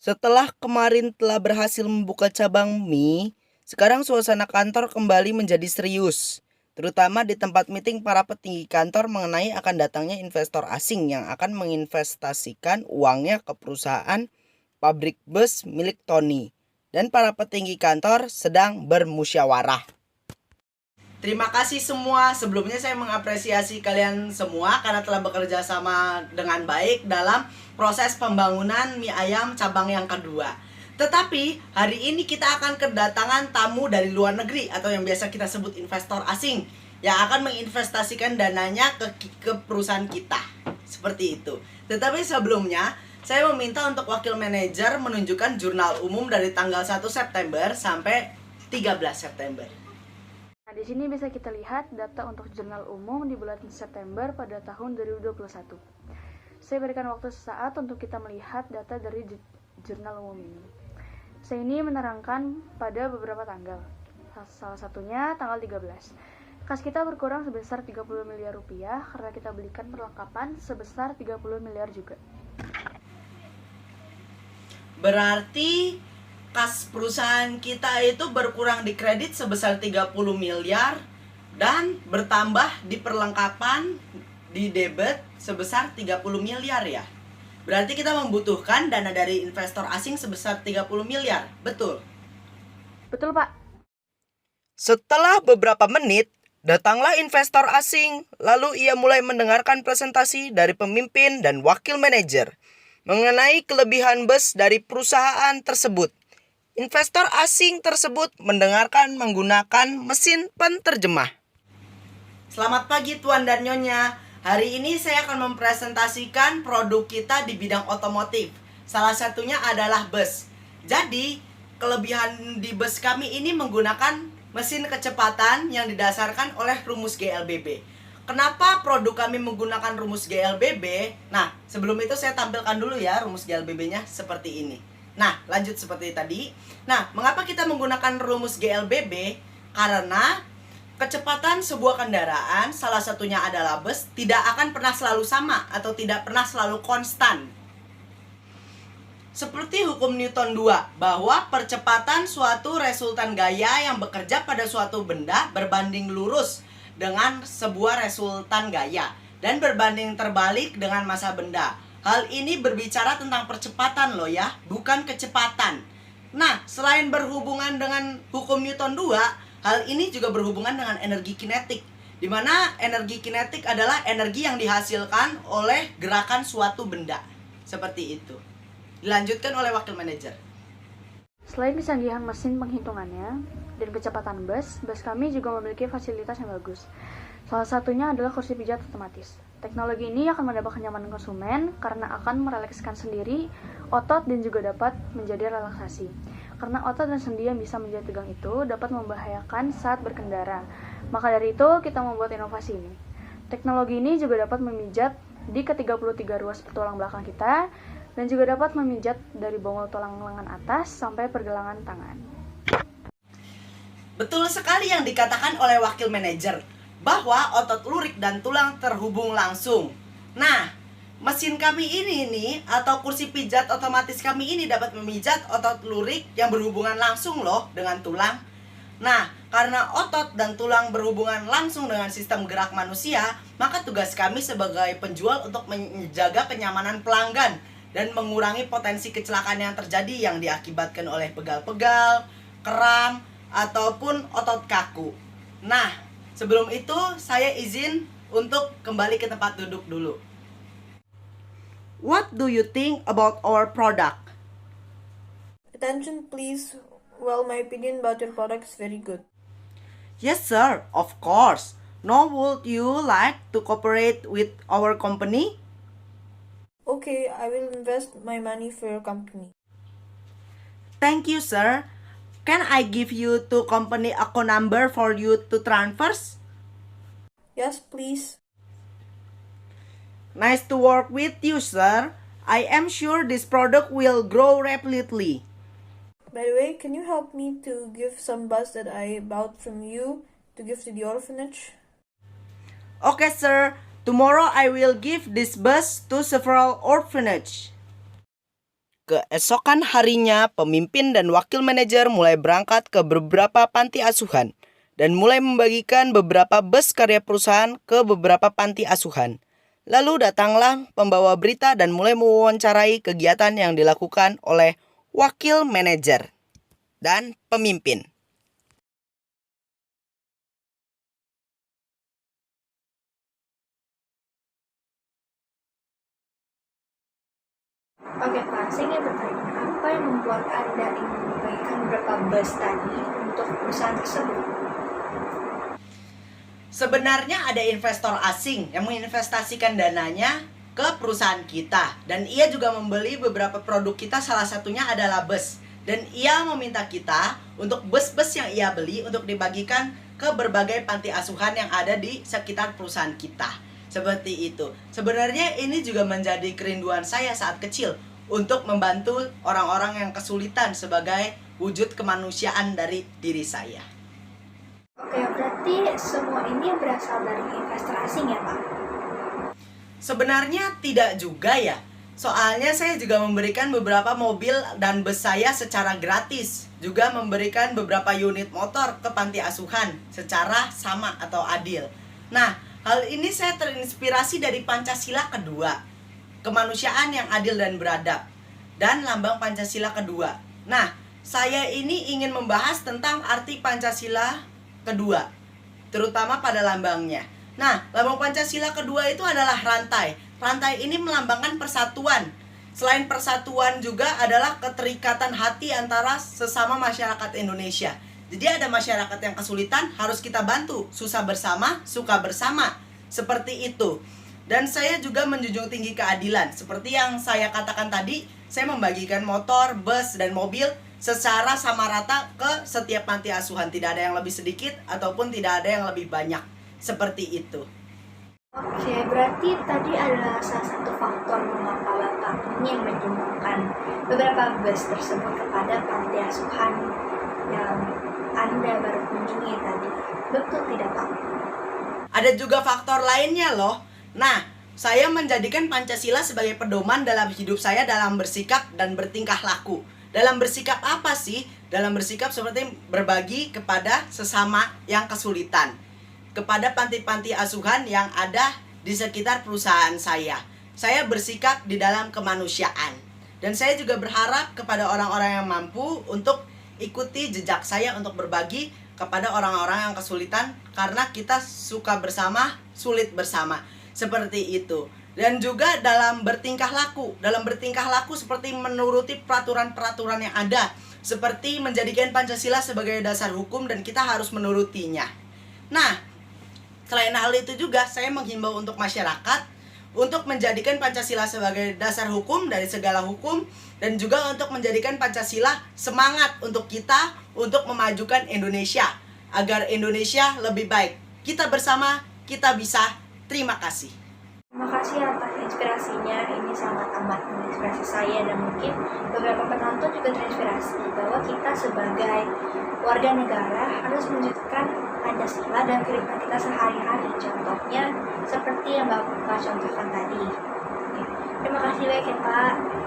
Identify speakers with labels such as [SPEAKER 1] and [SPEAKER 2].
[SPEAKER 1] Setelah kemarin telah berhasil membuka cabang mie, sekarang suasana kantor kembali menjadi serius, terutama di tempat meeting para petinggi kantor mengenai akan datangnya investor asing yang akan menginvestasikan uangnya ke perusahaan pabrik bus milik Tony. Dan para petinggi kantor sedang bermusyawarah. Terima kasih semua. Sebelumnya saya mengapresiasi kalian semua karena telah bekerja sama dengan baik dalam proses pembangunan mie ayam cabang yang kedua. Tetapi hari ini kita akan kedatangan tamu dari luar negeri atau yang biasa kita sebut investor asing yang akan menginvestasikan dananya ke perusahaan kita. Seperti itu. Tetapi sebelumnya saya meminta untuk wakil manajer menunjukkan jurnal umum dari tanggal 1 September sampai 13 September.
[SPEAKER 2] Nah, di sini bisa kita lihat data untuk jurnal umum di bulan September pada tahun 2021. Saya berikan waktu sesaat untuk kita melihat data dari jurnal umum ini. Saya ini menerangkan pada beberapa tanggal. Salah satunya tanggal 13. Kas kita berkurang sebesar 30 miliar rupiah karena kita belikan perlengkapan sebesar 30 miliar juga.
[SPEAKER 1] Berarti kas perusahaan kita itu berkurang di kredit sebesar 30 miliar dan bertambah di perlengkapan di debit sebesar 30 miliar ya. Berarti kita membutuhkan dana dari investor asing sebesar 30 miliar, betul?
[SPEAKER 2] Betul, Pak.
[SPEAKER 1] Setelah beberapa menit, datanglah investor asing, lalu ia mulai mendengarkan presentasi dari pemimpin dan wakil manajer mengenai kelebihan bus dari perusahaan tersebut. Investor asing tersebut mendengarkan menggunakan mesin penerjemah. Selamat pagi Tuan dan Nyonya. Hari ini saya akan mempresentasikan produk kita di bidang otomotif. Salah satunya adalah bus. Jadi, kelebihan di bus kami ini menggunakan mesin kecepatan yang didasarkan oleh rumus GLBB. Kenapa produk kami menggunakan rumus GLBB? Nah, sebelum itu saya tampilkan dulu ya rumus GLBB-nya seperti ini. Nah, lanjut seperti tadi. Nah, mengapa kita menggunakan rumus GLBB? Karena kecepatan sebuah kendaraan, salah satunya adalah bus, tidak akan pernah selalu sama atau tidak pernah selalu konstan. Seperti hukum Newton 2, bahwa percepatan suatu resultan gaya yang bekerja pada suatu benda berbanding lurus dengan sebuah resultan gaya dan berbanding terbalik dengan massa benda. Hal ini berbicara tentang percepatan loh ya, bukan kecepatan. Nah, selain berhubungan dengan hukum Newton 2, hal ini juga berhubungan dengan energi kinetik, di mana energi kinetik adalah energi yang dihasilkan oleh gerakan suatu benda. Seperti itu. Dilanjutkan oleh wakil manajer.
[SPEAKER 2] Selain kecanggihan mesin penghitungannya dan kecepatan bus kami juga memiliki fasilitas yang bagus. Salah satunya adalah kursi pijat otomatis. Teknologi ini akan mendapat kenyamanan konsumen karena akan merelakskan sendiri otot dan juga dapat menjadi relaksasi. Karena otot dan sendi yang bisa menjadi tegang itu dapat membahayakan saat berkendara. Maka dari itu kita membuat inovasi ini. Teknologi ini juga dapat memijat di ke-33 ruas tulang belakang kita dan juga dapat memijat dari bongol tulang lengan atas sampai pergelangan tangan.
[SPEAKER 1] Betul sekali yang dikatakan oleh wakil manajer, bahwa otot lurik dan tulang terhubung langsung. Nah, mesin kami ini nih, atau kursi pijat otomatis kami ini dapat memijat otot lurik yang berhubungan langsung loh dengan tulang. Nah, karena otot dan tulang berhubungan langsung dengan sistem gerak manusia, maka tugas kami sebagai penjual untuk menjaga kenyamanan pelanggan dan mengurangi potensi kecelakaan yang terjadi yang diakibatkan oleh pegal-pegal, kram, ataupun otot kaku. Nah, sebelum itu saya izin untuk kembali ke tempat duduk dulu. What do you think about our product?
[SPEAKER 3] Attention please. Well, my opinion about your product is very good.
[SPEAKER 1] Yes sir, of course. Now would you like to cooperate with our company?
[SPEAKER 3] Okay, I will invest my money for your company.
[SPEAKER 1] Thank you sir. Can I give you to company account number for you to transfers?
[SPEAKER 3] Yes, please.
[SPEAKER 1] Nice to work with you, sir. I am sure this product will grow rapidly.
[SPEAKER 3] By the way, can you help me to give some bus that I bought from you to give to the orphanage?
[SPEAKER 1] Okay, sir. Tomorrow I will give this bus to several orphanage. Keesokan harinya, pemimpin dan wakil manajer mulai berangkat ke beberapa panti asuhan dan mulai membagikan beberapa bus karya perusahaan ke beberapa panti asuhan. Lalu datanglah pembawa berita dan mulai mewawancarai kegiatan yang dilakukan oleh wakil manajer dan pemimpin.
[SPEAKER 4] Oke Pak, saya ingin bertanya, apa yang membuat Anda ingin membagikan beberapa bus tadi untuk perusahaan tersebut?
[SPEAKER 1] Sebenarnya ada investor asing yang menginvestasikan dananya ke perusahaan kita. Dan ia juga membeli beberapa produk kita, salah satunya adalah bus. Dan ia meminta kita untuk bus-bus yang ia beli untuk dibagikan ke berbagai panti asuhan yang ada di sekitar perusahaan kita. Seperti itu. Sebenarnya ini juga menjadi kerinduan saya saat kecil untuk membantu orang-orang yang kesulitan sebagai wujud kemanusiaan dari diri saya.
[SPEAKER 4] Oke, berarti semua ini berasal dari investor asing ya Pak?
[SPEAKER 1] Sebenarnya tidak juga ya. Soalnya saya juga memberikan beberapa mobil dan bus saya secara gratis. Juga memberikan beberapa unit motor ke panti asuhan secara sama atau adil. Nah, hal ini saya terinspirasi dari Pancasila kedua, kemanusiaan yang adil dan beradab, dan lambang Pancasila kedua. Nah, saya ini ingin membahas tentang arti Pancasila kedua, terutama pada lambangnya. Nah, lambang Pancasila kedua itu adalah rantai. Rantai ini melambangkan persatuan. Selain persatuan juga adalah keterikatan hati antara sesama masyarakat Indonesia. Jadi ada masyarakat yang kesulitan, harus kita bantu. Susah bersama, suka bersama. Seperti itu. Dan saya juga menjunjung tinggi keadilan. Seperti yang saya katakan tadi, saya membagikan motor, bus, dan mobil secara sama rata ke setiap panti asuhan. Tidak ada yang lebih sedikit ataupun tidak ada yang lebih banyak. Seperti itu.
[SPEAKER 4] Oke, berarti tadi adalah salah satu faktor mengapa Bapak ingin menyumbangkan beberapa bus tersebut kepada panti asuhan yang Anda baru kunjungi tadi. Betul tidak Pak?
[SPEAKER 1] Ada juga faktor lainnya loh. Nah, saya menjadikan Pancasila sebagai pedoman dalam hidup saya dalam bersikap dan bertingkah laku. Dalam bersikap apa sih? Dalam bersikap seperti berbagi kepada sesama yang kesulitan, kepada panti-panti asuhan yang ada di sekitar perusahaan saya. Saya bersikap di dalam kemanusiaan. Dan saya juga berharap kepada orang-orang yang mampu untuk ikuti jejak saya untuk berbagi kepada orang-orang yang kesulitan, karena kita suka bersama, sulit bersama. Seperti itu. Dan juga dalam bertingkah laku. Dalam bertingkah laku seperti menuruti peraturan-peraturan yang ada. Seperti menjadikan Pancasila sebagai dasar hukum dan kita harus menurutinya. Nah, selain hal itu juga saya menghimbau untuk masyarakat untuk menjadikan Pancasila sebagai dasar hukum dari segala hukum, dan juga untuk menjadikan Pancasila semangat untuk kita untuk memajukan Indonesia agar Indonesia lebih baik. Kita bersama, kita bisa. Terima kasih.
[SPEAKER 4] Terima kasih atas inspirasinya, ini sangat amat menginspirasi saya dan mungkin beberapa penonton juga terinspirasi bahwa kita sebagai warga negara harus menunjukkan Pancasila dan kehidupan kita sehari-hari. Contohnya seperti yang Bapak contohkan tadi. Oke. Terima kasih banyak ya Pak.